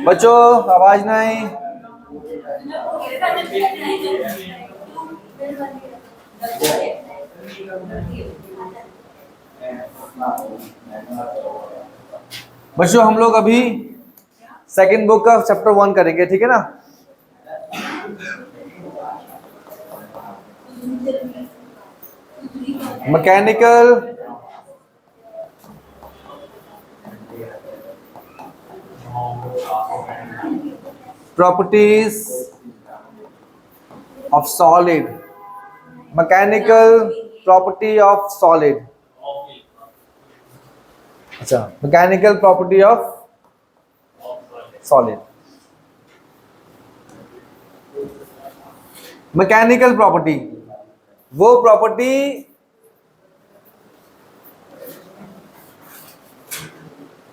बच्चों आवाज नहीं। बच्चों हम लोग अभी सेकंड बुक का चैप्टर 1 करेंगे, ठीक है ना। Mechanical properties of solid. Mechanical property of solid. अच्छा, mechanical property of solid. Mechanical property वो प्रॉपर्टी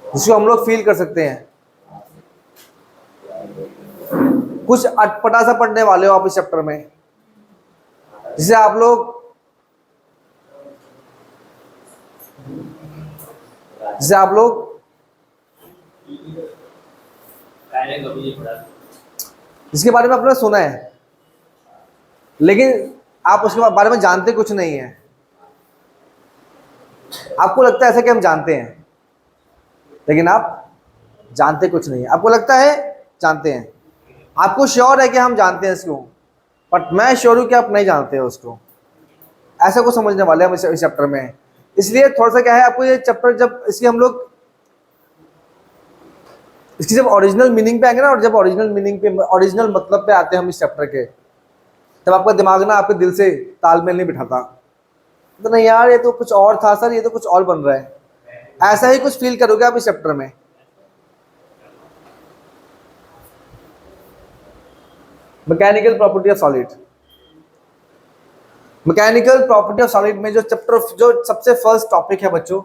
जिसको हम लोग फील कर सकते हैं। कुछ अटपटा सा पढ़ने वाले हो आप इस चैप्टर में, जिसे आप लोग जिसके बारे में आपने सुना है, लेकिन आप उसके बारे में जानते कुछ नहीं है। आपको लगता है ऐसा कि हम जानते हैं, लेकिन आप जानते कुछ नहीं है। आपको लगता है जानते हैं, आपको श्योर है कि हम जानते हैं इसको, बट मैं श्योर हूं कि आप नहीं जानते हो उसको। ऐसा कुछ समझने वाले हम इस चैप्टर में। इसलिए थोड़ा सा क्या है, आपको ये चैप्टर जब इसकी जब ओरिजिनल मीनिंग पे आएंगे ना, और जब ओरिजिनल मीनिंग पे, ओरिजिनल मतलब पे आते हैं हम इस चैप्टर के, तब आपका दिमाग ना आपके दिल से तालमेल नहीं बिठाता। तो नहीं यार, ये तो कुछ और था सर, ये तो कुछ और बन रहा है। ऐसा ही कुछ फील करोगे आप इस चैप्टर में। Mechanical property of solid. Mechanical property of solid में जो सबसे फर्स्ट टॉपिक है बच्चों,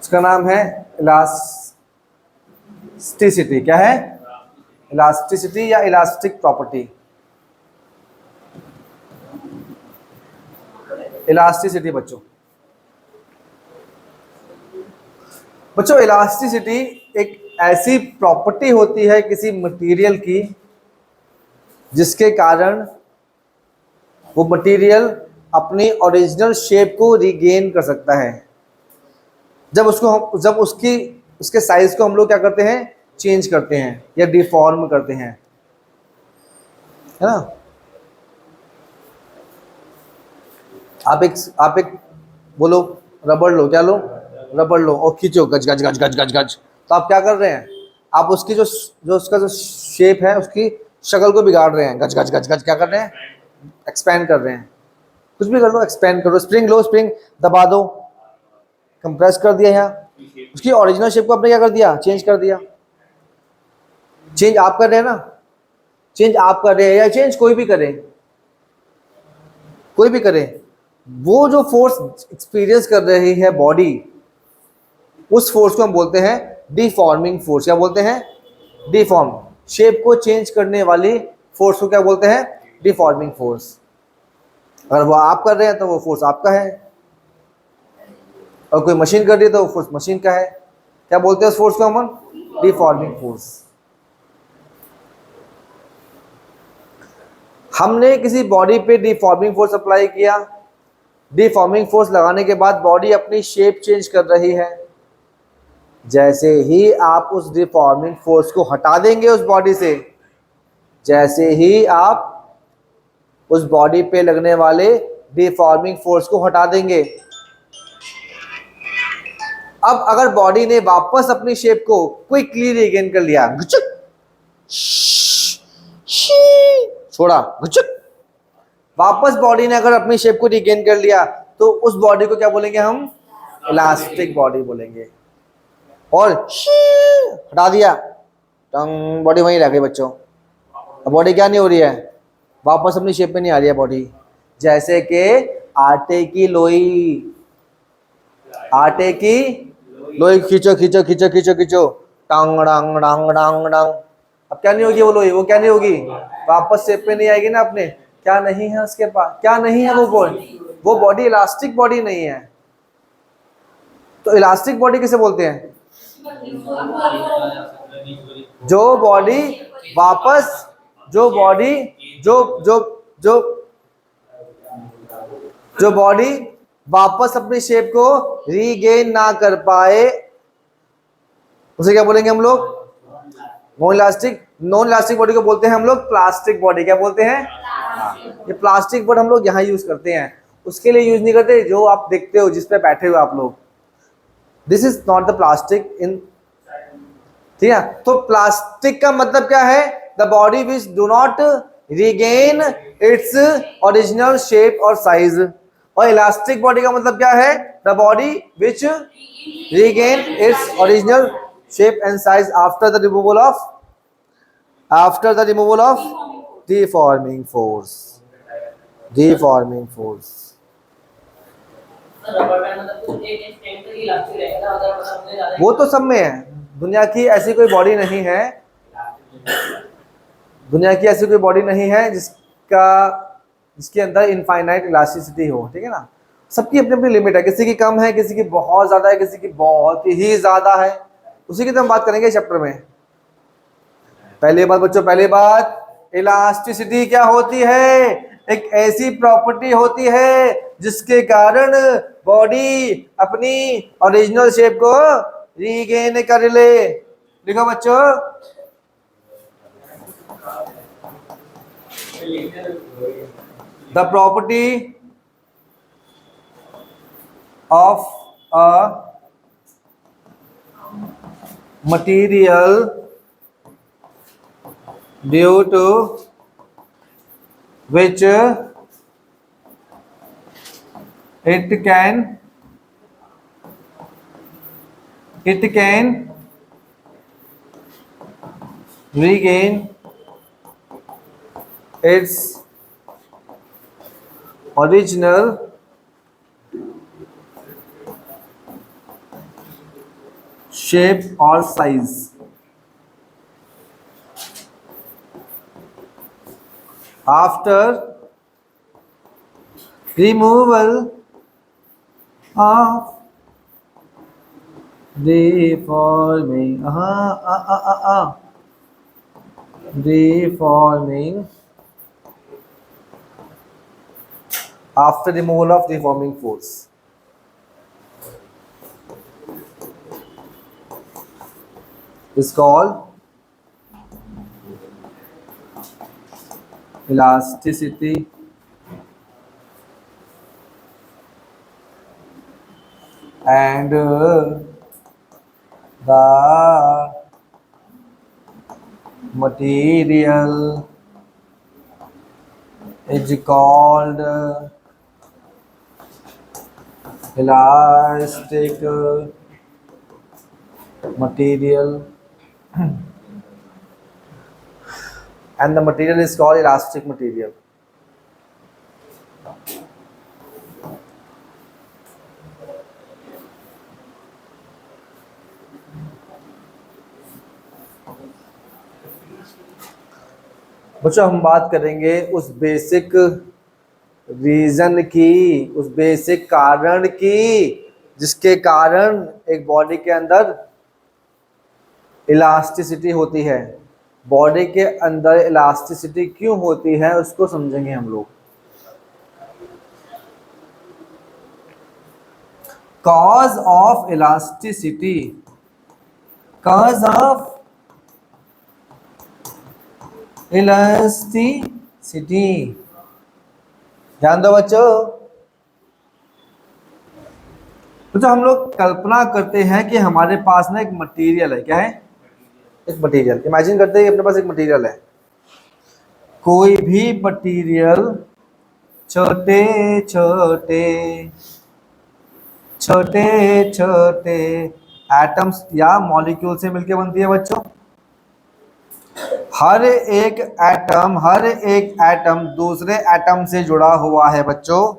उसका नाम है इलास्टिसिटी। क्या है? इलास्टिसिटी या इलास्टिक प्रॉपर्टी। इलास्टिसिटी बच्चों इलास्टिसिटी एक ऐसी प्रॉपर्टी होती है किसी मटेरियल की, जिसके कारण वो मटेरियल अपनी ओरिजिनल शेप को रिगेन कर सकता है। जब उसके साइज को हम लोग क्या करते हैं, चेंज करते हैं या डिफॉर्म करते हैं, है ना। आप एक बोलो रबड़ लो, क्या लो? रबड़ लो और खींचो, गज गज गज गज गज गज। तो आप क्या कर रहे हैं, आप उसकी उसका जो शेप है, उसकी शक्ल को बिगाड़ रहे हैं। गज गज गज गज क्या कर रहे हैं? एक्सपैंड कर रहे हैं। कुछ भी कर लो, एक्सपैंड करो। स्प्रिंग लो, स्प्रिंग दबा दो, कंप्रेस कर दिया, यहाँ उसकी ओरिजिनल शेप को आपने क्या कर दिया, चेंज कर दिया। चेंज आप कर रहे हैं ना, चेंज आप कर रहे हैं या चेंज कोई भी करे, वो जो फोर्स एक्सपीरियंस कर रही है बॉडी, उस फोर्स को हम बोलते हैं डिफॉर्मिंग फोर्स। क्या बोलते हैं? डिफॉर्म, शेप को चेंज करने वाली फोर्स को क्या बोलते हैं? Deforming force. अगर वो आप कर रहे हैं तो वो फोर्स आपका है, और कोई मशीन कर रही है तो वो फोर्स मशीन का है। क्या बोलते हैं उस फोर्स को हम? Deforming force. हमने किसी बॉडी पे डिफॉर्मिंग फोर्स अप्लाई किया, डिफॉर्मिंग फोर्स लगाने के बाद बॉडी अपनी शेप चेंज कर रही है। जैसे ही आप उस डिफॉर्मिंग फोर्स को हटा देंगे उस बॉडी से, जैसे ही आप उस बॉडी पे लगने वाले डिफॉर्मिंग फोर्स को हटा देंगे, अब अगर बॉडी ने वापस अपनी शेप को क्विकली रिगेन कर लिया, छोड़ा, वापस बॉडी ने अगर अपनी शेप को रिगेन कर लिया, तो उस बॉडी को क्या बोलेंगे हम? इलास्टिक बॉडी बोलेंगे। और हटा दिया, टंग, बॉडी वहीं रह गई बच्चों। अब बॉडी क्या नहीं हो रही है, वापस अपनी शेप में नहीं आ रही है बॉडी। जैसे कि आटे की लोई खींचो खींचो खींचो खींचो खींचो, टांग डांग डांग डांग डांग। अब क्या नहीं होगी वो लोई, वो क्या नहीं होगी, वापस शेप में नहीं आएगी ना अपने। क्या नहीं है उसके पास, क्या नहीं है वो बॉडी इलास्टिक बॉडी नहीं है। तो इलास्टिक बॉडी किसे बोलते हैं? जो बॉडी वापस जो बॉडी जो जो जो जो बॉडी वापस अपनी शेप को रीगेन ना कर पाए उसे क्या बोलेंगे हम लोग? Non elastic. Non elastic body को बोलते हैं हम लोग प्लास्टिक बॉडी। क्या बोलते हैं? ये प्लास्टिक वर्ड हम लोग यहाँ यूज करते हैं, उसके लिए यूज नहीं करते जो आप देखते हो जिस पे बैठे हो आप लोग। This is not the plastic in, ठीक है। तो प्लास्टिक का मतलब क्या है? The body which do not regain its original shape और साइज। और इलास्टिक बॉडी का मतलब क्या है? The body which regain its original shape and size after the removal of deforming force। वो तो सब में है। दुनिया की ऐसी कोई बॉडी नहीं है, जिसके अंदर इनफाइनाइट इलास्टिसिटी हो, ठीक है ना। सबकी अपनी अपनी लिमिट है, किसी की कम है, किसी की बहुत ज्यादा है, किसी की बहुत ही ज्यादा है। उसी की तो हम बात करेंगे चैप्टर में। पहली बात बच्चों, पहली बात, इलास्टिसिटी क्या होती है? एक ऐसी प्रॉपर्टी होती है जिसके कारण बॉडी अपनी ओरिजिनल शेप को रीगेन कर ले। लिखो बच्चों, the property of a material due to which it can regain its original shape or size। After removal of deforming after removal of deforming force। Is called elasticity and the material is called elastic material and the material is called elastic material। बच्चों हम बात करेंगे उस basic reason की, उस basic कारण की जिसके कारण एक बॉडी के अंदर इलास्टिसिटी होती है। बॉडी के अंदर इलास्टिसिटी क्यों होती है उसको समझेंगे हम लोग। Cause of elasticity, cause of elasticity, ध्यान दो बच्चों। तो हम लोग कल्पना करते हैं कि हमारे पास ना एक मटेरियल है। क्या है? एक मटेरियल। इमेजिन करते हैं कि अपने पास एक मटेरियल है। कोई भी मटेरियल छोटे छोटे छोटे छोटे एटम्स या मॉलिक्यूल से मिलकर बनती है बच्चों। हर एक एटम दूसरे एटम से जुड़ा हुआ है बच्चों।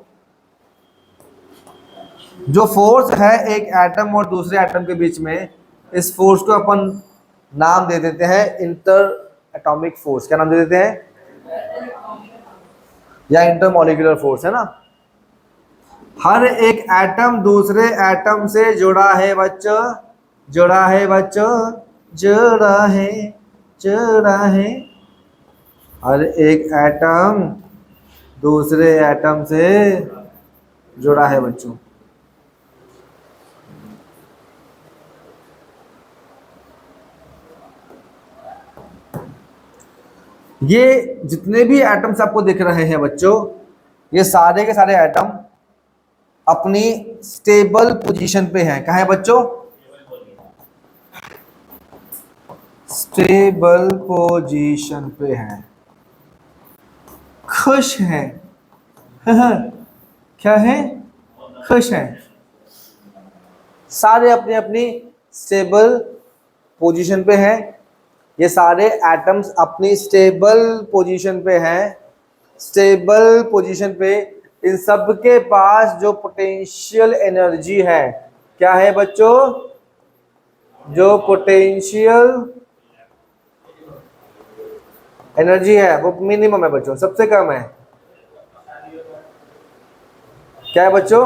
जो फोर्स है एक एटम और दूसरे एटम के बीच में, इस फोर्स को अपन नाम दे देते हैं इंटर एटॉमिक फोर्स। क्या नाम दे देते हैं? या इंटर मॉलिक्यूलर फोर्स, है ना। हर एक एटम दूसरे एटम से जुड़ा है बच्चों, जुड़ा है बच्चों, जुड़ा है, जुड़ा है। हर एक एटम दूसरे एटम से जुड़ा है बच्चों। ये जितने भी एटम्स आपको दिख रहे हैं बच्चों, ये सारे के सारे एटम अपनी स्टेबल पोजीशन पे हैं। कहाँ है बच्चों? स्टेबल पोजीशन पे हैं, खुश हैं। क्या है? खुश हैं। सारे अपनी अपनी स्टेबल पोजीशन पे हैं। ये सारे एटम्स अपनी स्टेबल पोजीशन पे हैं, स्टेबल पोजीशन पे। इन सब के पास जो पोटेंशियल एनर्जी है, क्या है बच्चों? जो पोटेंशियल एनर्जी है वो मिनिमम है बच्चों, सबसे कम है। क्या है बच्चों?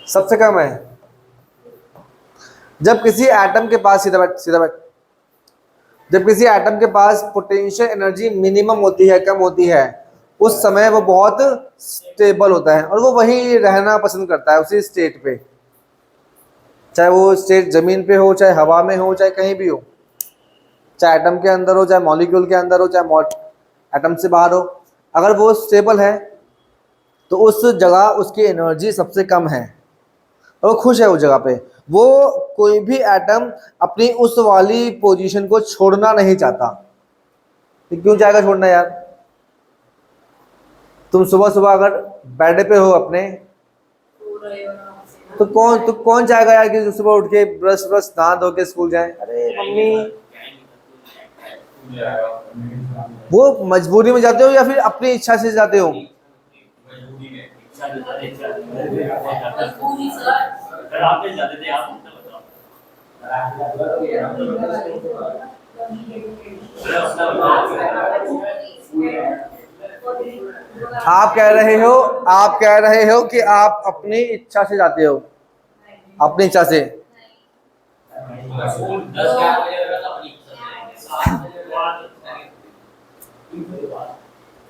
सबसे कम है। जब किसी एटम के पास, सीधा बैठ, सीधा बैठ, जब किसी एटम के पास पोटेंशियल एनर्जी मिनिमम होती है, कम होती है, उस समय वो बहुत स्टेबल होता है और वो वहीं रहना पसंद करता है, उसी स्टेट पे। चाहे वो स्टेट जमीन पे हो, चाहे हवा में हो, चाहे कहीं भी हो, चाहे एटम के अंदर हो, चाहे मॉलिक्यूल के अंदर हो, चाहे एटम से बाहर हो, अगर वो स्टेबल है तो उस जगह उसकी एनर्जी सबसे कम है और वो खुश है उस जगह पे। वो कोई भी एटम अपनी उस वाली पोजीशन को छोड़ना नहीं चाहता। क्यों जाएगा छोड़ना यार? तुम सुबह सुबह अगर बेड पे हो अपने, तो कौन चाहेगा यार कि सुबह उठ के ब्रश ब्रश नहा धो के स्कूल जाए? अरे मम्मी, वो मजबूरी में जाते हो या फिर अपनी इच्छा से जाते हो? आप कह रहे हो कि आप अपनी इच्छा से जाते हो, अपनी इच्छा से।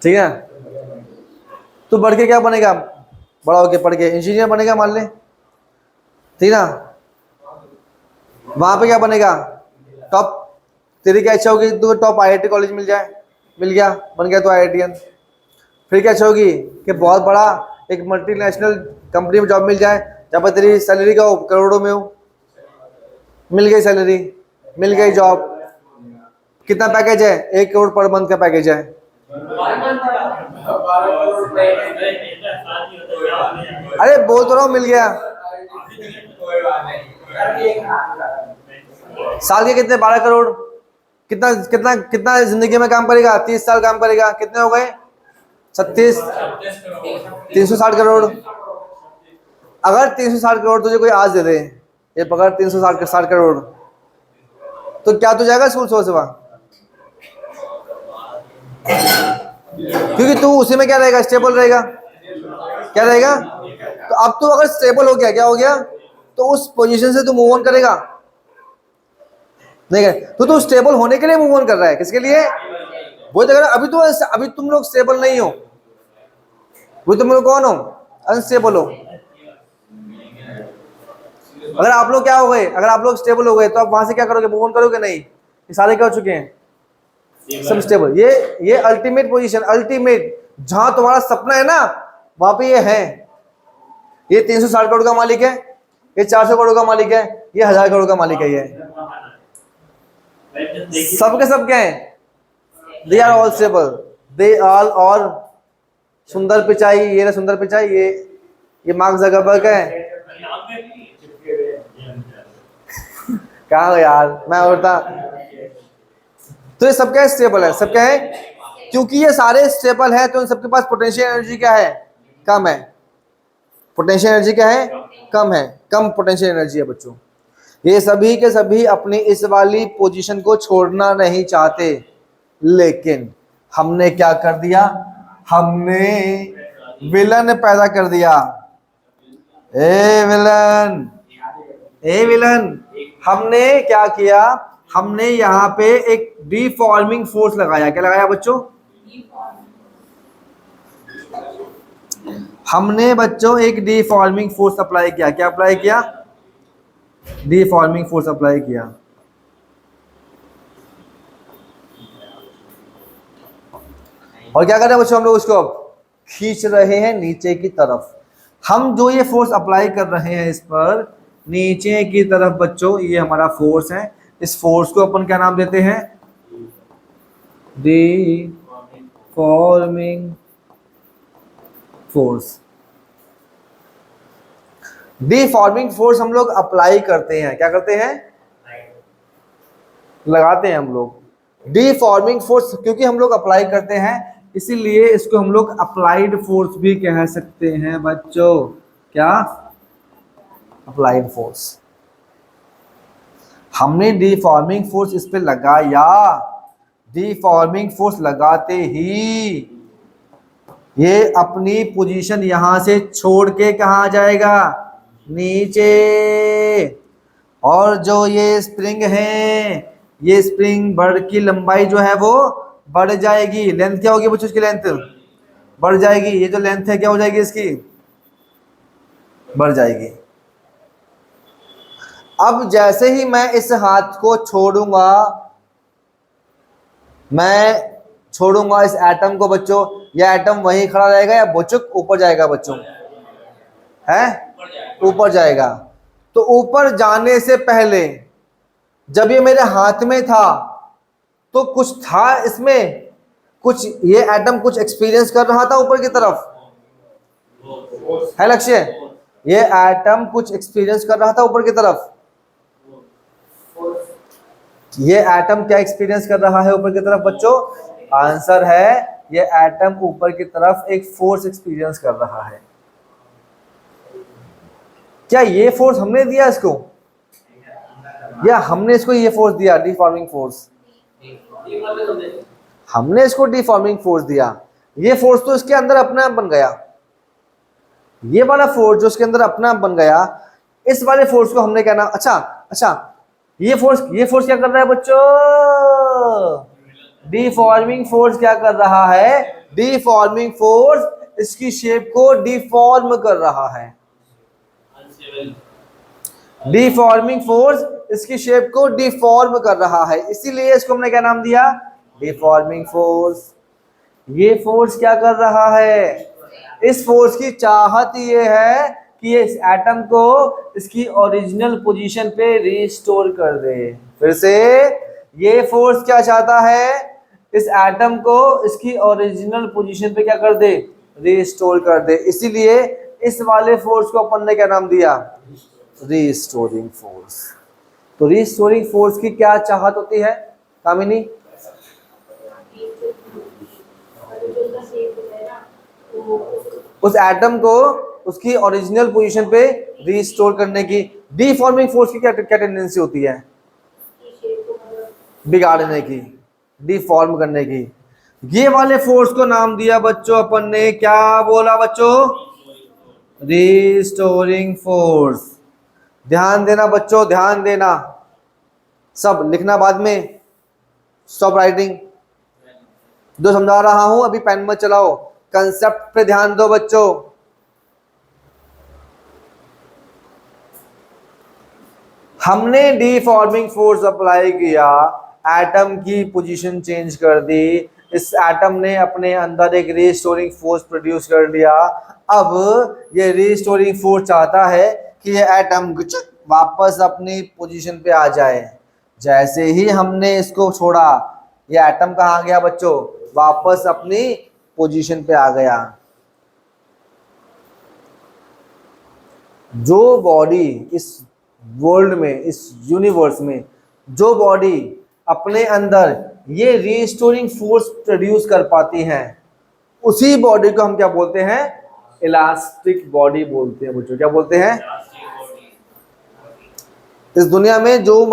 ठीक है, तो बढ़ के क्या बनेगा? बड़ा होके पढ़ के इंजीनियर बनेगा मान ले, ठीक ना? वहां पे क्या बनेगा? टॉप। तेरी क्या इच्छा होगी? तू टॉप आईआईटी कॉलेज मिल जाए, मिल गया, बन गया तो आईआईटीएन। फिर क्या इच्छा होगी कि बहुत बड़ा एक मल्टीनेशनल कंपनी में जॉब मिल जाए, जहाँ पर तेरी सैलरी का हो करोड़ों में हो। मिल गई सैलरी, मिल गई जॉब। कितना पैकेज है? 1 करोड़ पर मंथ का पैकेज है। अरे बोल तो रहा हूँ, मिल गया। साल के कितने? 12 करोड़। कितना कितना कितना जिंदगी में काम करेगा? 30 साल काम करेगा, कितने हो गए? 36, 360 करोड़। अगर 360 करोड़ तुझे कोई आज दे दे, ये पकड़ 360 करोड़, तो क्या तू जाएगा स्कूल सुबह सुबह? क्योंकि तू उसी में क्या रहेगा? स्टेबल रहेगा। क्या रहेगा? तो अब तू अगर स्टेबल हो गया, क्या हो गया? तो उस पोजीशन से तू मूव ऑन करेगा? नहीं कर। तो तू स्टेबल होने के लिए मूव ऑन कर रहा है, किसके लिए? वो जगह अभी तुम लोग स्टेबल नहीं हो, वो तुम लोग कौन हो? अनस्टेबल हो। अगर आप लोग क्या हो गए, अगर आप लोग स्टेबल हो गए तो आप वहां से क्या करोगे? मूव ऑन करोगे? नहीं, ये सारे क्या हो चुके हैं? सब स्टेबल। ये अल्टीमेट पोजीशन, अल्टीमेट, जहां तुम्हारा सपना है ना, वहां पे ये है। ये 360 करोड़ का मालिक है, ये 400 करोड़ का मालिक है, ये 1000 करोड़ का मालिक है। ये सबके सब क्या है? They are all stable, they all. और सुंदर पिचाई, ये ना सुंदर पिचाई, ये मार्क जकरबर्ग है। कहाँ हो यार, मैं उड़ता। तो ये सब क्या है? स्टेबल है। सब क्या है? क्योंकि ये सारे स्टेबल है तो इन सबके पास पोटेंशियल एनर्जी क्या है? कम है। पोटेंशियल एनर्जी क्या है? कम है। कम पोटेंशियल एनर्जी है बच्चों। ये सभी के सभी अपनी इस वाली पोजीशन को छोड़ना नहीं चाहते, लेकिन हमने क्या कर दिया, हमने विलन पैदा कर दिया। ए विलन, ए विलन, हमने क्या किया, हमने यहाँ पे एक डिफॉर्मिंग फोर्स लगाया। क्या लगाया बच्चों? हमने बच्चों एक डिफॉर्मिंग फोर्स अप्लाई किया। क्या अप्लाई किया? डिफॉर्मिंग फोर्स अप्लाई किया। और क्या कर रहे हैं बच्चों, हम लोग उसको खींच रहे हैं नीचे की तरफ। हम जो ये फोर्स अप्लाई कर रहे हैं इस पर नीचे की तरफ बच्चों, ये हमारा फोर्स है। इस फोर्स को अपन क्या नाम देते हैं? Deforming force. डिफॉर्मिंग फोर्स हम लोग अप्लाई करते हैं। क्या करते हैं? लगाते हैं हम लोग। डिफॉर्मिंग फोर्स क्योंकि हम लोग अप्लाई करते हैं, इसीलिए इसको हम लोग अप्लाइड फोर्स भी कह सकते हैं बच्चों। क्या? Applied force. हमने डिफॉर्मिंग फोर्स इस पे लगाया। डिफॉर्मिंग फोर्स लगाते ही ये अपनी पोजीशन यहां से छोड़ के कहां जाएगा? नीचे। और जो ये स्प्रिंग है, ये स्प्रिंग बर्ड की लंबाई जो है वो बढ़ जाएगी। लेंथ क्या होगी बच्चों? इसकी लेंथ बढ़ जाएगी। ये जो लेंथ है क्या हो जाएगी? इसकी बढ़ जाएगी। अब जैसे ही मैं इस हाथ को छोड़ूंगा, मैं छोड़ूंगा इस एटम को बच्चों, या एटम वहीं खड़ा रहेगा या बुचुक ऊपर जाएगा बच्चों? है ऊपर जाएगा। तो ऊपर जाने से पहले जब ये मेरे हाथ में था तो कुछ था इसमें, कुछ ये एटम कुछ एक्सपीरियंस कर रहा था ऊपर की तरफ, है लक्ष्य? ये एटम कुछ एक्सपीरियंस कर रहा था ऊपर की तरफ। ये एटम क्या एक्सपीरियंस कर रहा है ऊपर की तरफ बच्चों? आंसर है ये एटम ऊपर की तरफ एक फोर्स एक्सपीरियंस कर रहा है। क्या ये फोर्स हमने दिया इसको, या हमने इसको ये फोर्स दिया? Deforming force. हमने इसको डिफॉर्मिंग फोर्स दिया। ये फोर्स तो इसके अंदर अपने आप बन गया। ये वाला फोर्स जो इसके अंदर अपने आप बन गया, इस वाले फोर्स को हमने क्या नाम? अच्छा ये फोर्स क्या कर रहा है बच्चों? डिफॉर्मिंग फोर्स क्या कर रहा है? डिफॉर्मिंग फोर्स इसकी शेप को डिफॉर्म कर रहा है। डिफॉर्मिंग फोर्स इसकी शेप को डिफॉर्म कर रहा है, इसीलिए इसको हमने क्या नाम दिया? Deforming force. ये फोर्स क्या कर रहा है? इस फोर्स की चाहत ये है कि इस एटम को इसकी ओरिजिनल पोजीशन पे रिस्टोर कर दे। फिर से ये फोर्स क्या चाहता है? इस एटम को इसकी ओरिजिनल पोजीशन पे क्या कर दे? रिस्टोर कर दे। इसीलिए इस वाले फोर्स को अपन ने क्या नाम दिया? Restoring force. तो रिस्टोरिंग फोर्स की क्या चाहत होती है कामिनी? उस एटम को उसकी ओरिजिनल पोजीशन पे रिस्टोर करने की। डिफॉर्मिंग फोर्स की क्या टेंडेंसी होती है? बिगाड़ने की, डिफॉर्म करने की। ये वाले फोर्स को नाम दिया बच्चों अपन ने, क्या बोला बच्चों? Restoring force. ध्यान देना बच्चों, ध्यान देना। सब लिखना बाद में, स्टॉप राइटिंग। जो समझा रहा हूं अभी पेन मत चलाओ, कंसेप्ट पे ध्यान दो बच्चों। हमने डिफॉर्मिंग फोर्स अप्लाई किया, एटम की पोजीशन चेंज कर दी, इस एटम ने अपने अंदर एक रिस्टोरिंग फोर्स प्रोड्यूस कर दिया। अब ये रिस्टोरिंग फोर्स चाहता है कि ये एटम वापस अपनी पोजीशन पे आ जाए। जैसे ही हमने इसको छोड़ा, ये एटम कहाँ गया बच्चों? वापस अपनी पोजीशन पे आ गया। जो बॉडी इस वर्ल्ड में, इस यूनिवर्स में, जो बॉडी अपने अंदर ये रिस्टोरिंग फोर्स प्रोड्यूस कर पाती हैं, उसी बॉडी को हम क्या बोलते हैं? इलास्टिक बॉडी बोलते हैं बच्चों। क्या बोलते हैं? इस दुनिया में जो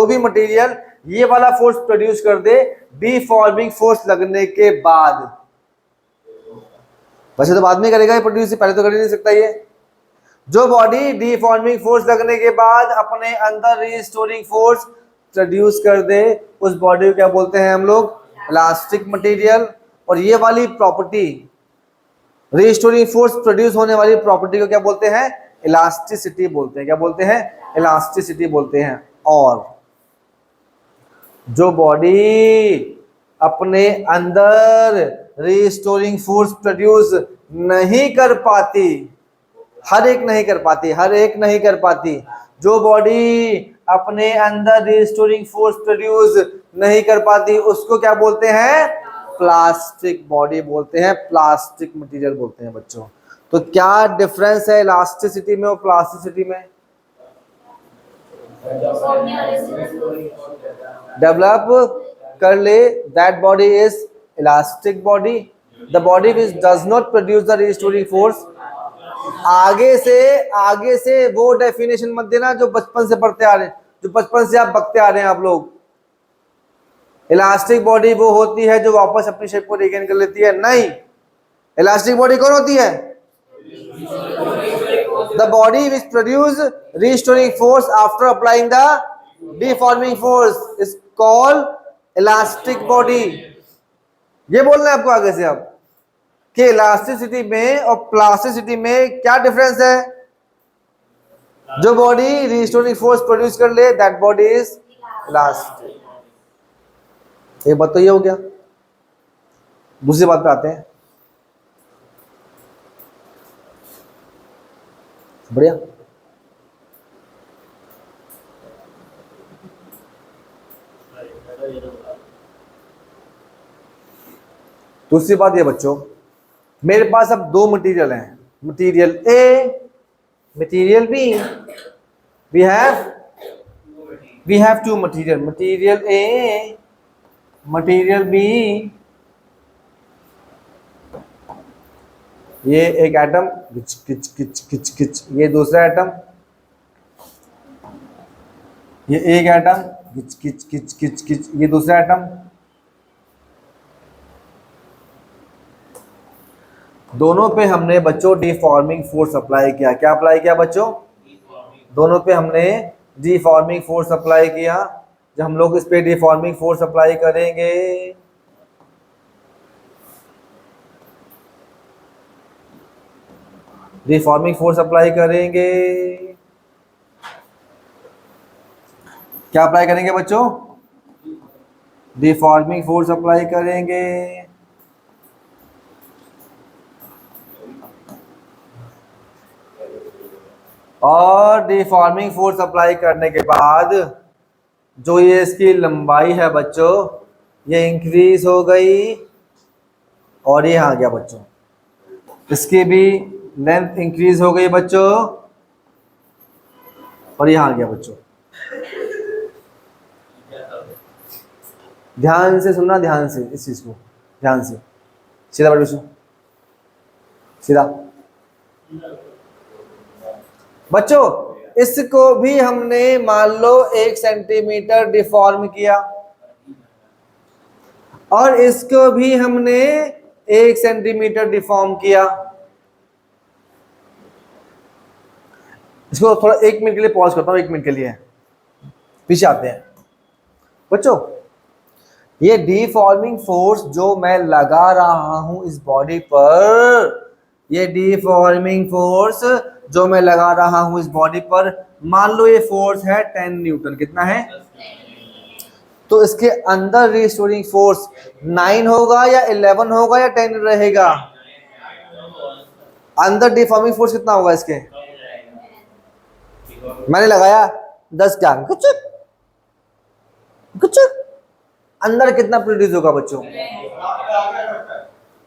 भी मटेरियल ये वाला फोर्स प्रोड्यूस कर दे डीफॉर्मिंग फोर्स लगने के बाद, वैसे तो बाद में करेगा ये प्रोड्यूस, पहले तो कर ही नहीं सकता ये। जो बॉडी डीफॉर्मिंग फोर्स लगने के बाद अपने अंदर रीस्टोरिंग फोर्स प्रोड्यूस कर दे उस बॉडी को क्या बोलते हैं हम लोग? Elastic material. और ये वाली प्रॉपर्टी, रीस्टोरिंग फोर्स प्रोड्यूस होने वाली प्रॉपर्टी को क्या बोलते हैं? इलास्टिसिटी बोलते हैं। क्या बोलते हैं? इलास्टिसिटी बोलते हैं। और जो बॉडी अपने अंदर रीस्टोरिंग फोर्स प्रोड्यूस नहीं कर पाती, हर एक नहीं कर पाती, जो बॉडी अपने अंदर रीस्टोरिंग फोर्स प्रोड्यूस नहीं कर पाती उसको क्या बोलते हैं? प्लास्टिक बॉडी बोलते हैं, प्लास्टिक मटेरियल बोलते हैं बच्चों। तो क्या डिफरेंस है इलास्टिसिटी में और प्लास्टिसिटी में? डेवलप कर ले, that body is elastic body. The body which does not produce the restoring force. आगे से वो डेफिनेशन मत देना जो बचपन से पढ़ते आ रहे हैं, जो बचपन से आप बकते आ रहे हैं आप लोग। इलास्टिक बॉडी वो होती है जो वापस अपनी शेप को रिगेन कर लेती है, नहीं। इलास्टिक बॉडी कौन होती है? The body which produce restoring force after applying the deforming force is called elastic body. ये बोलना है आपको आगे से अब कि इलास्टिसिटी में और प्लास्टिसिटी में क्या डिफरेंस है। जो बॉडी रीस्टोरिंग फोर्स प्रोड्यूस कर ले दैट बॉडी इज इलास्टिक। एक बात तो ये हो गया। दूसरी बात पे आते हैं। बढ़िया। दूसरी बात ये बच्चों, मेरे पास अब दो मटेरियल हैं, material A, material B. We have two material, material A, material B. ये एक एटम किच किच किच किच किच, ये दूसरा एटम, ये एक एटम किच किच किच किच किच, ये दूसरा एटम। दोनों पे हमने बच्चों डिफॉर्मिंग फोर्स अप्लाई किया। क्या अप्लाई किया बच्चों? दोनों पे हमने डिफॉर्मिंग फोर्स अप्लाई किया। जब हम लोग इस पे डिफॉर्मिंग फोर्स अप्लाई करेंगे डिफॉर्मिंग फोर्स अप्लाई करेंगे, क्या अप्लाई करेंगे बच्चों? डिफॉर्मिंग फोर्स अप्लाई करेंगे। और डिफॉर्मिंग फोर्स अप्लाई करने के बाद जो ये इसकी लंबाई है बच्चों, ये इंक्रीज हो गई और ये आ गया बच्चों, इसकी भी लेंथ इंक्रीज हो गई बच्चों और यहाँ आ गया बच्चों। ध्यान से सुनना, ध्यान से इस चीज को ध्यान से, सीधा बैठ बच्चों, सीधा। बच्चों इसको भी हमने मान लो 1 सेंटीमीटर डिफॉर्म किया और इसको भी हमने 1 सेंटीमीटर डिफॉर्म किया। इसको थोड़ा 1 मिनट के लिए पॉज करता हूं, 1 मिनट के लिए पीछे आते हैं बच्चों। ये डिफॉर्मिंग फोर्स जो मैं लगा रहा हूं इस बॉडी पर, ये डिफॉर्मिंग फोर्स जो मैं लगा रहा हूं इस बॉडी पर, मान लो ये फोर्स है 10 न्यूटन। कितना है? तो इसके अंदर रिस्टोरिंग फोर्स 9 होगा या 11 होगा या 10 रहेगा? अंदर डिफॉर्मिंग फोर्स कितना होगा इसके? मैंने लगाया 10 क्या कुछ कुछ, अंदर कितना प्रोड्यूस होगा बच्चों?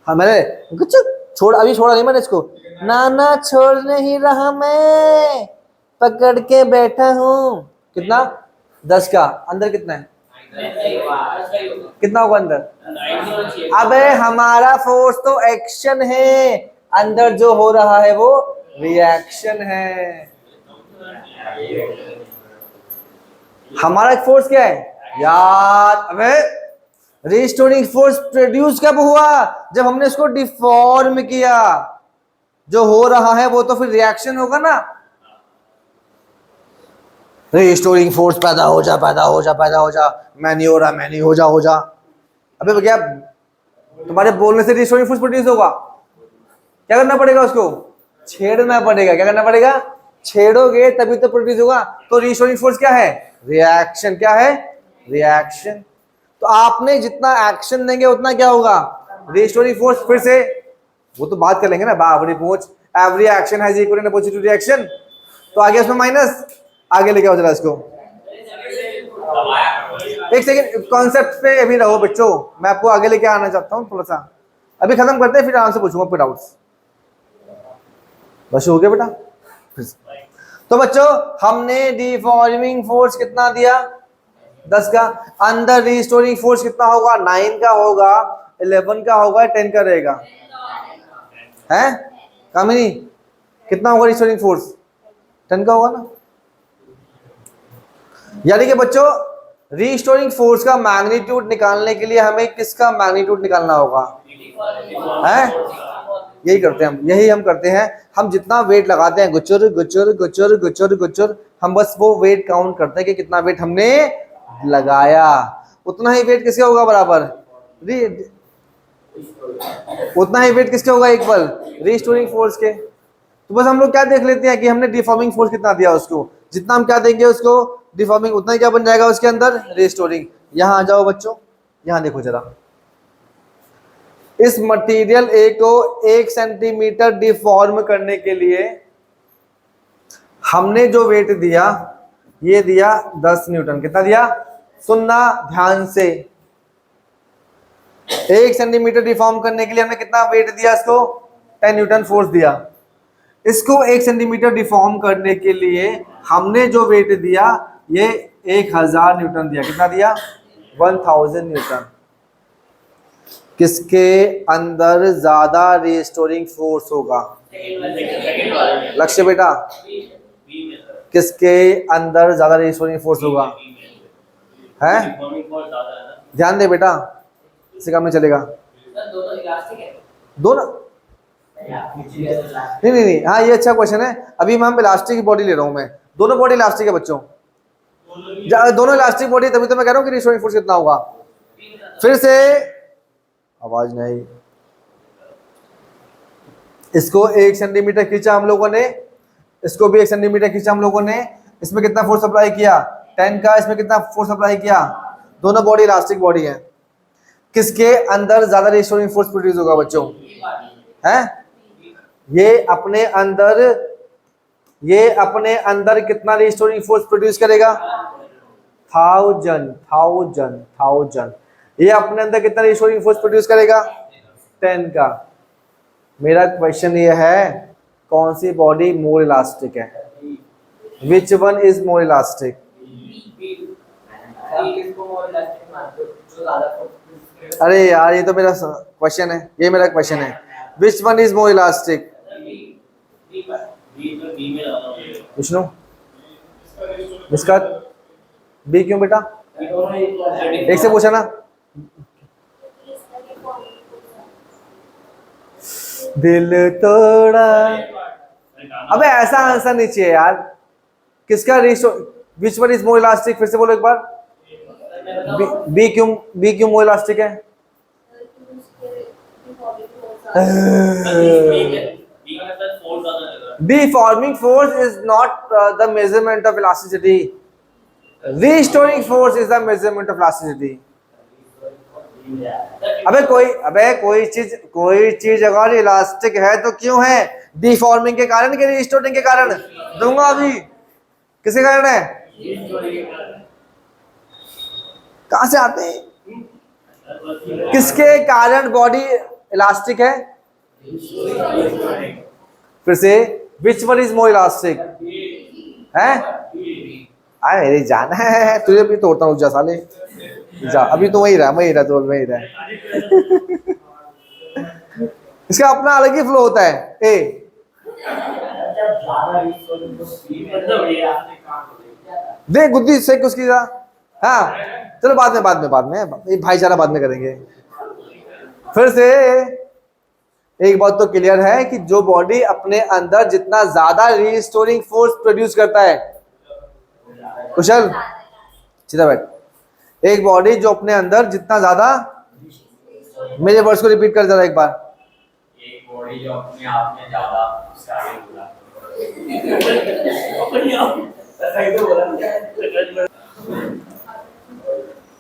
हाँ मैंने कुछ छोड़, अभी छोड़ा नहीं मैंने इसको, ना छोड़ नहीं रहा, मैं पकड़ के बैठा हूं। कितना? 10 का। अंदर कितना है? कितना होगा अंदर? अबे हमारा फोर्स तो एक्शन है, अंदर जो हो रहा है वो रिएक्शन है। हमारा फोर्स क्या है यार? अबे रिस्टोरिंग फोर्स प्रोड्यूस कब हुआ? जब हमने इसको डिफॉर्म किया। जो हो रहा है वो तो फिर रिएक्शन होगा ना। रिस्टोरिंग फोर्स पैदा हो जा, पैदा हो जा, पैदा हो जा, मैं नहीं हो रहा, मैं नहीं, हो जा। अबे क्या तुम्हारे बोलने से रिस्टोरिंग फोर्स प्रोड्यूस होगा? क्या करना पड़ेगा उसको? छेड़ना पड़ेगा। क्या करना पड़ेगा? छेड़ोगे तभी तो प्रोड्यूस होगा। तो रिस्टोरिंग फोर्स क्या है? रिएक्शन। क्या है? रिएक्शन। तो आपने जितना एक्शन देंगे उतना क्या होगा? Restoring force. फिर से वो तो बात कर लेंगे ना, बावरी पूछ। Every action has equal and opposite reaction. तो आगे उसमें माइनस, आगे लेके आओ जरा इसको। एक सेकंड, कॉन्सेप्ट पे अभी रहो बच्चों, मैं आपको आगे लेके आना चाहता हूँ थोड़ा सा। अभी खत्म करते हैं, फिर आराम से पूछूंगा फिर डाउट्स। बस हो गया बेटा। तो बच्चों हमने डिफॉर्मिंग फोर्स कितना दिया? 10 का। अंदर रिस्टोरिंग फोर्स कितना होगा? 9 का होगा, 11 का होगा, 10 का रहेगा। है कामिनी, कितना होगा रिस्टोरिंग फोर्स? 10 का होगा ना। यानी कि बच्चों रिस्टोरिंग फोर्स का मैग्नीट्यूड निकालने के लिए हमें किसका मैग्नीट्यूड निकालना होगा? है यही करते हैं हम, यही हम करते हैं। हम जितना वेट लगाते हैं, गुचुर गुचुर गुचुर गुचुर गुचुर, हम बस वो वेट काउंट करते हैं कि कितना वेट हमने लगाया। उतना ही वेट किसका होगा बराबर? उतना ही वेट किसका होगा इक्वल? रिस्टोरिंग फोर्स के। तो बस हम लोग क्या देख लेते हैं कि हमने डिफॉर्मिंग फोर्स कितना दिया उसको, जितना हम क्या देंगे उसको डिफॉर्मिंग, उतना ही क्या बन जाएगा उसके अंदर? रिस्टोरिंग। यहां आ जाओ बच्चों, यहां देखो जरा। इस मटेरियल ए को 1 सेंटीमीटर डिफॉर्म करने के लिए हमने जो वेट दिया, ये दिया 10 न्यूटन। कितना दिया? सुनना ध्यान से। 1 सेंटीमीटर डिफॉर्म करने के लिए हमने कितना वेट दिया इसको? 10 न्यूटन फोर्स दिया। इसको 1 सेंटीमीटर डिफॉर्म करने के लिए हमने जो वेट दिया, ये 1000 न्यूटन दिया। कितना दिया? 1000 न्यूटन। किसके अंदर ज्यादा रिस्टोरिंग फोर्स होगा? लक्ष्य बेटा, किसके अंदर ज्यादा रिस्टोरिंग फोर्स होगा? है ध्यान दे बेटा, इसे काम नहीं चलेगा। दोनों नहीं, हाँ ये अच्छा क्वेश्चन है। अभी मैं इलास्टिक की बॉडी ले रहा हूं मैं, दोनों बॉडी इलास्टिक है बच्चों। दोनों इलास्टिक बॉडी, तभी तो मैं कह रहा हूँ कि रिस्टोरिंग फोर्स कितना होगा। फिर से आवाज नहीं। इसको 1 सेंटीमीटर खींचा हम लोगों ने, इसको भी 1 सेंटीमीटर खींचा हम लोगों ने। इसमें कितना फोर्स अप्लाई किया? 10 का। इसमें कितना फोर्स अप्लाई किया? दोनों बॉडी इलास्टिक बॉडी है। किसके अंदर ज्यादा रिस्टोरिंग फोर्स प्रोड्यूस होगा बच्चों? है ये अपने अंदर कितना रिस्टोरिंग फोर्स प्रोड्यूस करेगा? 1000। ये अपने अंदर कितना रिस्टोरिंग फोर्स प्रोड्यूस करेगा? 10 का। मेरा क्वेश्चन ये है, कौन सी बॉडी मोर इलास्टिक है? विच वन इज मोर इलास्टिक? अरे यार ये तो मेरा क्वेश्चन है, ये मेरा क्वेश्चन है। विच one is more elastic? Vishnu, इसका बी क्यों बेटा? एक से पूछा ना। दिल तोड़ा। अबे ऐसा आंसर नहीं चाहिए यार। किसका विच वन इज मोर इलास्टिक? फिर से बोलो एक बार। बी क्यों मोर इलास्टिक है? Deforming force is not the measurement of elasticity. Restoring force is the measurement of elasticity. अबे कोई चीज अगर इलास्टिक है तो क्यों है? डिफॉर्मिंग के कारण कि रिस्टोरिंग के कारण? दूंगा अभी। किसके कारण है? कहां से आते हैं? किसके कारण बॉडी इलास्टिक है? फिर से, विच वन इज मोर इलास्टिक? है अरे जाना है तुझे भी तोड़ता हूँ, जा साले जा। अभी तो वही रहा तो वही रहा। इसका अपना अलग ही फ्लो होता है। दे गुद्दी सेक उसकी जरा। हाँ चलो बाद में ये भाईचारा बाद में करेंगे। फिर से एक बात तो क्लियर है कि जो बॉडी अपने अंदर जितना ज्यादा रीस्टोरिंग फोर्स प्रोड्यूस करता है, कुशल सीधा बैठ, एक बॉडी जो अपने अंदर जितना ज्यादा, मेरे वर्ड्स को रिपीट कर जरा एक बार, एक बॉडी जो अपने आप में ज्यादा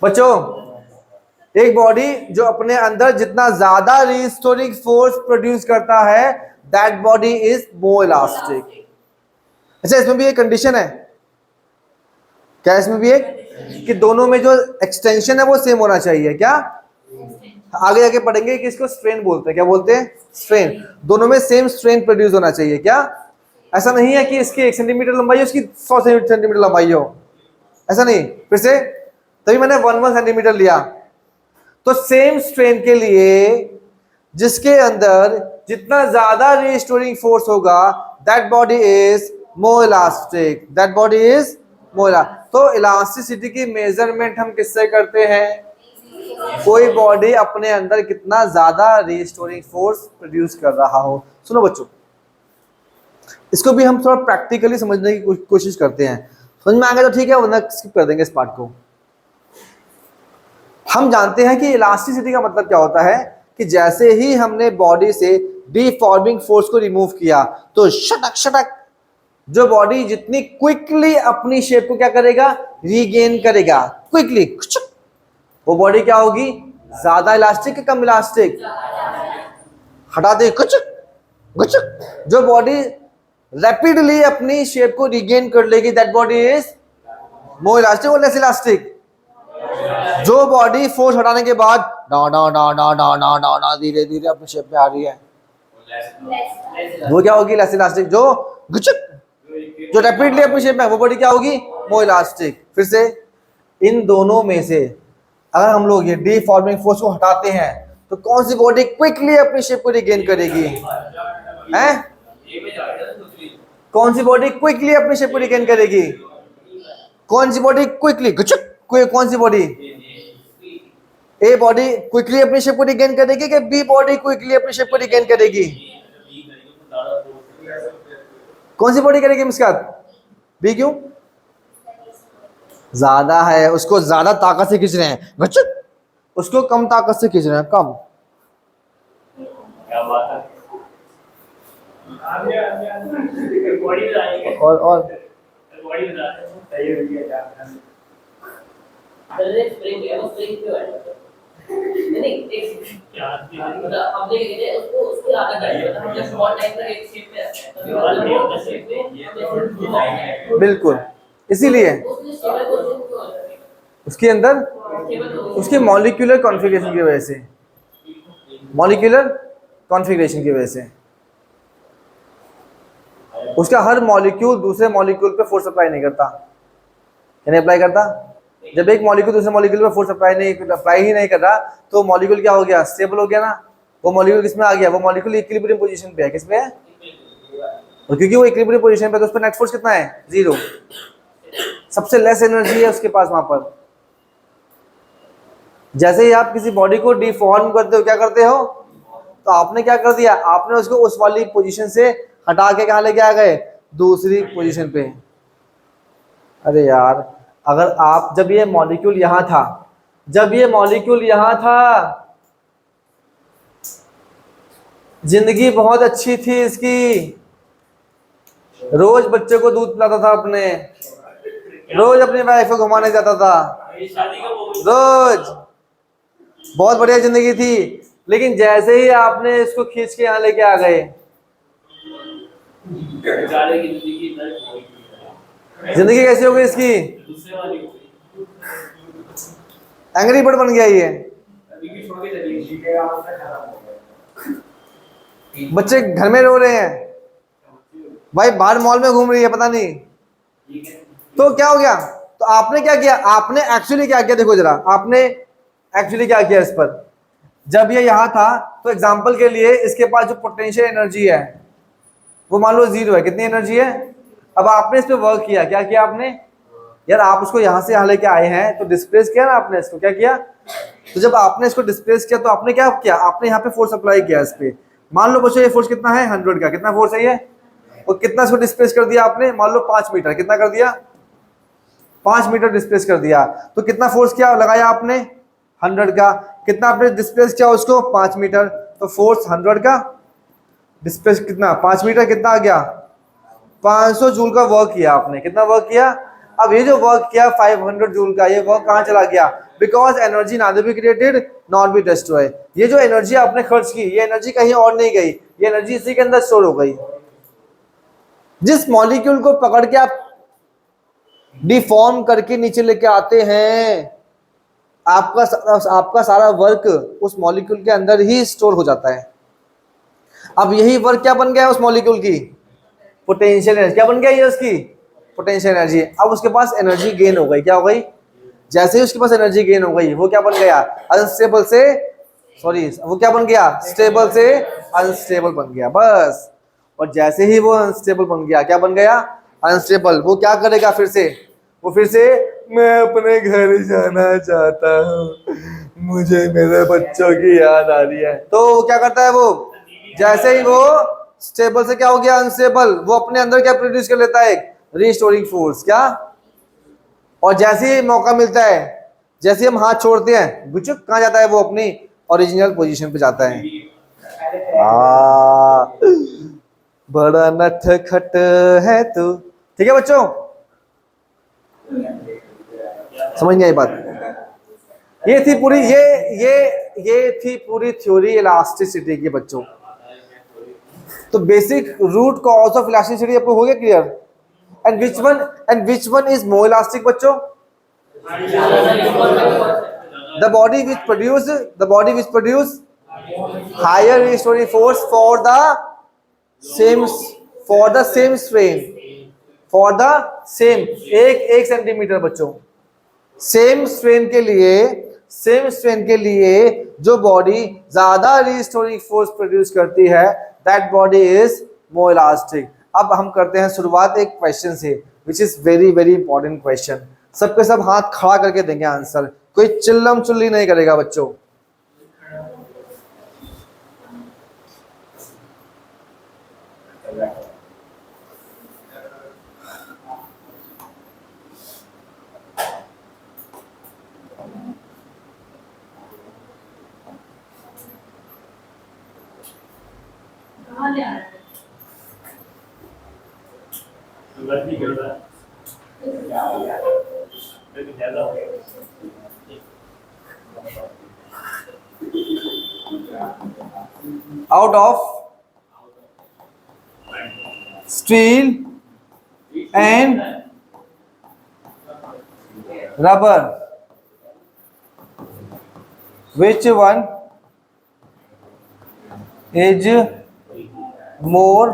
बच्चों, एक बॉडी जो अपने अंदर जितना ज्यादा रिस्टोरिंग फोर्स प्रोड्यूस करता है, that body is more elastic. अच्छा इसमें भी एक कंडीशन है क्या, इसमें भी एक कि दोनों में जो एक्सटेंशन है वो सेम होना चाहिए। क्या आगे जाके पढ़ेंगे कि इसको स्ट्रेन बोलते हैं। क्या बोलते हैं? स्ट्रेन। दोनों में सेम स्ट्रेन प्रोड्यूस होना चाहिए। क्या ऐसा नहीं है कि इसकी 1 सेंटीमीटर लंबाई है, उसकी 100 सेंटीमीटर लंबाई हो, ऐसा नहीं। फिर से तभी मैंने 1 सेंटीमीटर लिया। तो सेम स्ट्रेन के लिए जिसके अंदर जितना ज्यादा रिस्टोरिंग फोर्स होगा, that body is more elastic, that body is more. तो इलास्टिसिटी की मेजरमेंट हम किससे करते हैं? कोई बॉडी अपने अंदर कितना ज्यादा रिस्टोरिंग फोर्स प्रोड्यूस कर रहा हो। सुनो बच्चों, इसको भी हम थोड़ा प्रैक्टिकली समझने की कोशिश करते हैं। समझ में आ गया तो ठीक है, वरना स्किप कर देंगे इस पार्ट को। हम जानते हैं कि इलास्टिसिटी का मतलब क्या होता है कि जैसे ही हमने बॉडी से डिफॉर्मिंग फोर्स को रिमूव किया तो शटक शटक जो बॉडी जितनी क्विकली अपनी शेप को क्या करेगा? रीगेन करेगा क्विकली। वो बॉडी क्या होगी? ज्यादा इलास्टिक या कम इलास्टिक? हटा दे कुछ कुछ। जो बॉडी रैपिडली अपनी शेप को रीगेन कर लेगी, that body is more elastic और लेस इलास्टिक। जो बॉडी फोर्स हटाने के बाद डा डा डा डा डा डा डा डा धीरे धीरे अपनी शेप में आ रही है, वो क्या होगी? Less elastic. जो रैपिडली अपनी शेप में, वो बॉडी क्या होगी? मोर इलास्टिक। फिर से इन दोनों में से अगर हम लोग ये डिफॉर्मिंग फोर्स को हटाते हैं तो कौन सी बॉडी क्विकली अपनी शेप को रिगेन करेगी? हैं? कौन सी बॉडी क्विकली अपनी शेप को रिगेन करेगी? कौन सी बॉडी क्विकली? कौन सी बॉडी? ए बॉडी क्विकली अपनी शेप को रिगेन करेगी कि बी बॉडी क्विकली अपनी शेप को रिगेन करेगी? कौन सी बॉडी करेगी मिस्कात? बी। क्यों? ज्यादा है, उसको ज्यादा ताकत से खींच रहे हैं बच्चों, उसको कम ताकत से खींच रहे हैं, कम। क्या बात है? और बिल्कुल, इसीलिए उसके अंदर उसके मॉलिक्यूलर कॉन्फ़िगरेशन की वजह से, मॉलिक्यूलर कॉन्फ़िगरेशन की वजह से उसका हर मॉलिक्यूल दूसरे मॉलिक्यूल पे फोर्स अप्लाई नहीं करता। नहीं अप्लाई करता। जब एक मॉलिक्यूल दूसरे मॉलिक्यूल पे फोर्स अप्लाई ही नहीं कर रहा तो मॉलिक्यूल क्या हो गया? स्टेबल हो गया ना। वो मॉलिक्यूल किस में आ गया? वो मॉलिक्यूल इक्विलिब्रियम पोजीशन पे है। किस पे है? और क्योंकि वो इक्विलिब्रियम पोजीशन पे तो उस पर नेट फोर्स कितना है? 0। सबसे लेस एनर्जी है उसके पास वहां पर। जैसे ही आप किसी बॉडी को डिफॉर्म करते हो, क्या करते हो? तो आपने क्या कर दिया? आपने उसको उस वाली पोजीशन से हटा के कहां लेके आ गए? दूसरी पोजीशन पे। अरे यार, अगर आप जब ये मॉलिक्यूल यहां था, जब ये मॉलिक्यूल यहां था, जिंदगी बहुत अच्छी थी इसकी, रोज बच्चे को दूध पिलाता था, अपने रोज अपनी वाइफ को घुमाने जाता था, रोज बहुत बढ़िया जिंदगी थी। लेकिन जैसे ही आपने इसको खींच के यहाँ लेके आ गए, जिंदगी कैसी हो गई इसकी? एंग्री बर्ड बन गया ये। बच्चे घर में रो रहे हैं, भाई बाहर मॉल में घूम रही है, पता नहीं। तो क्या हो गया? तो आपने क्या किया? आपने एक्चुअली क्या किया? देखो जरा, आपने एक्चुअली क्या किया इस पर। जब ये यहां था तो एग्जांपल के लिए इसके पास जो पोटेंशियल एनर्जी है वो मान लो 0 है। कितनी एनर्जी है? अब आपने इस पे वर्क किया। क्या किया आपने? यार आप उसको यहाँ से यहाँ लेके आए हैं तो डिस्प्लेस किया ना आपने, इसको क्या किया, तो जब आपने इसको डिस्प्लेस किया तो आपने क्या किया, आपने यहाँ पे फोर्स अप्लाई किया इस पे। मान लो बच्चों ये फोर्स कितना है 100 का, कितना फोर्स है ये, और कितना इसको डिस्प्लेस कर दिया आपने, मान लो 5 मीटर, कितना कर दिया 5 मीटर डिस्प्लेस कर दिया, तो कितना फोर्स क्या लगाया आपने 100 का, कितना आपने डिस्प्लेस किया उसको 5 मीटर, तो फोर्स 100 का डिस्प्लेस कितना 5 मीटर, कितना आ गया 500 जूल का वर्क किया आपने, कितना वर्क किया। अब ये जो वर्क किया 500 जूल का, ये वर्क कहाँ चला गया, because energy not be created not be destroy. ये जो एनर्जी आपने खर्च की ये एनर्जी कहीं और नहीं गई, ये एनर्जी इसी के अंदर स्टोर हो गई। जिस मॉलिक्यूल को पकड़ के आप डिफॉर्म करके नीचे लेके आते हैं, आपका सारा वर्क उस मॉलिक्यूल के अंदर ही स्टोर हो जाता है। अब यही वर्क क्या बन गया है उस मॉलिक्यूल की, पोटेंशियल एनर्जी। क्या बन गया ये उसकी पोटेंशियल एनर्जी। अब उसके पास एनर्जी गेन हो गई, क्या हो गई, जैसे ही उसके पास एनर्जी गेन हो गई वो क्या बन गया, अनस्टेबल से वो क्या बन गया, स्टेबल से अनस्टेबल बन गया बस। और जैसे ही वो अनस्टेबल बन गया, क्या बन गया अनस्टेबल, वो क्या करेगा फिर से, वो फिर से मैं अपने घर जाना चाहता हूँ, मुझे मेरे बच्चों की याद आ रही है, तो वो क्या करता है, वो जैसे ही वो स्टेबल से क्या हो गया अनस्टेबल, वो अपने अंदर क्या प्रोड्यूस कर लेता है, रीस्टोरिंग फोर्स, क्या। और जैसे ही मौका मिलता है, जैसे हम हाथ छोड़ते हैं, बुचुक कहाँ जाता है, वो अपनी ओरिजिनल पोजीशन पे जाता है। बड़ा नटखट है तू, ठीक है बच्चों, समझ गए ये बात। ये थी पूरी ये थी पूरी थ्योरी इलास्टिसिटी की बच्चों। तो basic root cause of elasticity आपको हो गया clear. And which one is more elastic बच्चों, the body which produce higher restoring force for the same strain, for the same एक सेंटीमीटर बच्चों, सेम स्ट्रेन के लिए जो बॉडी ज्यादा रिस्टोरिंग फोर्स प्रोड्यूस करती है, that body is more elastic. अब हम करते हैं शुरुआत एक क्वेश्चन से, which is very very important question. सबके सब हाथ खड़ा करके देंगे आंसर, कोई चिल्लम चुल्ली नहीं करेगा बच्चों। Out of steel and rubber, which one is more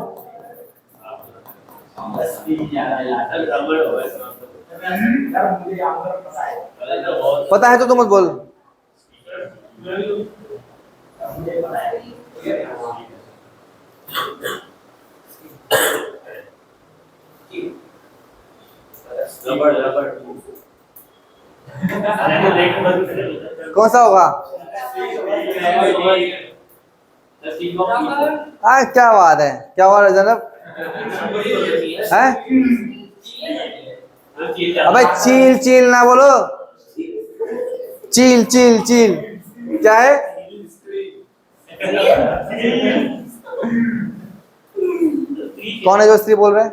पता है तो तुम मत बोल। कौन सा होगा, क्या बात है, क्या बात है जनाब, हैं? अबे चील चील ना बोलो, चील चील चील क्या है, कौन है जो स्त्री बोल रहे हैं,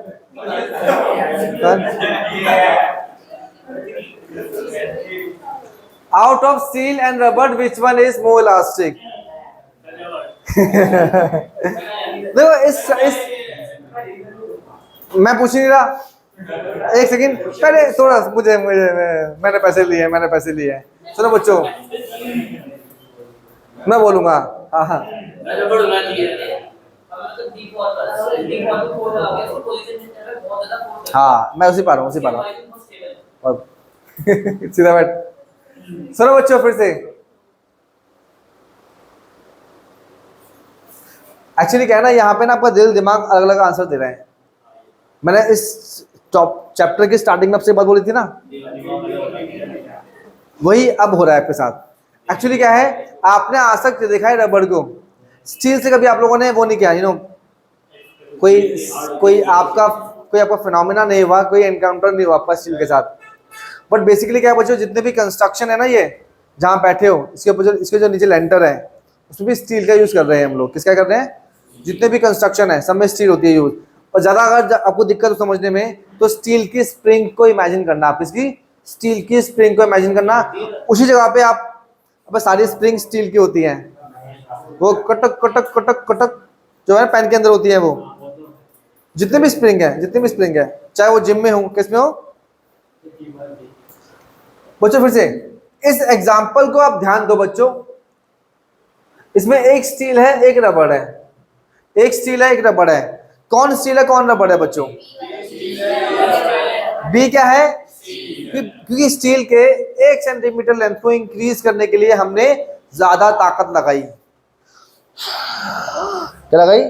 out of steel and rubber which one is more elastic. देखो इस मैं पूछ नहीं रहा, एक सेकंड पहले थोड़ा मैंने पैसे लिए, सुनो बच्चों मैं बोलूंगा, हाँ मैं उसी पा रहा हूँ और सीधा बैठ। सुनो बच्चों फिर से, एक्चुअली क्या है ना, यहाँ पे ना आपका दिल दिमाग अलग अलग आंसर दे रहे हैं। मैंने इस टॉप चैप्टर की स्टार्टिंग में आपसे बात बोली थी ना, वही अब हो रहा है आपके साथ। एक्चुअली क्या है, आपने आज तक देखा है रबड़ को, स्टील से कभी आप लोगों ने वो नहीं किया, कोई आपका फिनोमेना नहीं हुआ, कोई एनकाउंटर नहीं हुआ आपका स्टील के साथ। बट बेसिकली क्या है बच्चों, जितने भी कंस्ट्रक्शन है ना, ये जहाँ बैठे हो इसके ऊपर इसके जो नीचे लेंटर है उसमें भी स्टील का यूज कर रहे हैं हम लोग। किसका कर रहे हैं? जितने भी कंस्ट्रक्शन है सब में स्टील होती है यूज। और ज्यादा अगर आपको दिक्कत हो समझने में तो स्टील की स्प्रिंग को इमेजिन करना, आप इसकी स्टील की स्प्रिंग को इमेजिन करना, उसी जगह पे आप सारी स्प्रिंग स्टील की होती हैं, वो कटक कटक कटक कटक जो है पेन के अंदर होती है, वो जितनी भी स्प्रिंग है चाहे वो जिम में हो, किस में हो बच्चों। फिर से इस एग्जांपल को आप ध्यान दो बच्चों, इसमें एक स्टील है एक रबड़ है, एक स्टील है एक रबड़ है। कौन स्टील है कौन रबड़ है बच्चों? बी क्या है? क्योंकि स्टील के 1 सेंटीमीटर लेंथ को इंक्रीज करने के लिए हमने ज्यादा ताकत लगाई। क्या लगाई?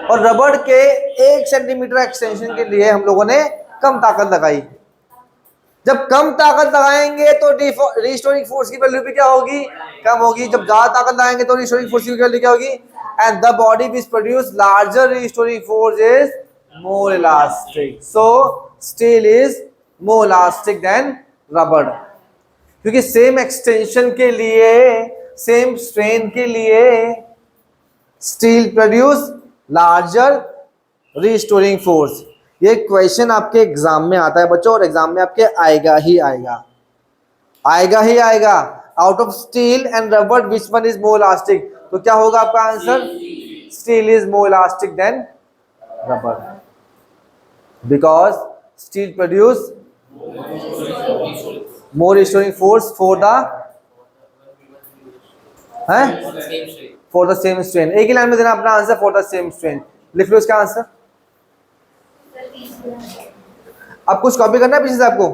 और रबड़ के 1 सेंटीमीटर एक्सटेंशन के लिए हम लोगों ने कम ताकत लगाई। जब कम ताकत लगाएंगे तो रिस्टोरिंग फोर्स की वैल्यू भी क्या होगी? कम होगी। जब ज्यादा ताकत लगाएंगे तो रिस्टोरिंग फोर्स की वैल्यू क्या होगी? And the body which produce larger restoring force is more elastic. So steel is more elastic than रबड़, क्योंकि सेम एक्सटेंशन के लिए, सेम स्ट्रेन के लिए steel produce larger restoring force. ये क्वेश्चन आपके एग्जाम में आता है बच्चों, और एग्जाम में आपके आएगा ही आएगा। Out of steel and rubber which one is more elastic? तो क्या होगा आपका answer? Steel is more elastic than rubber, because steel produce more restoring force for the same strain. एक ही लाइन में देना अपना answer, for the same strain. लिख लो इसका आंसर। अब कुछ कॉपी करना है पीछे से आपको?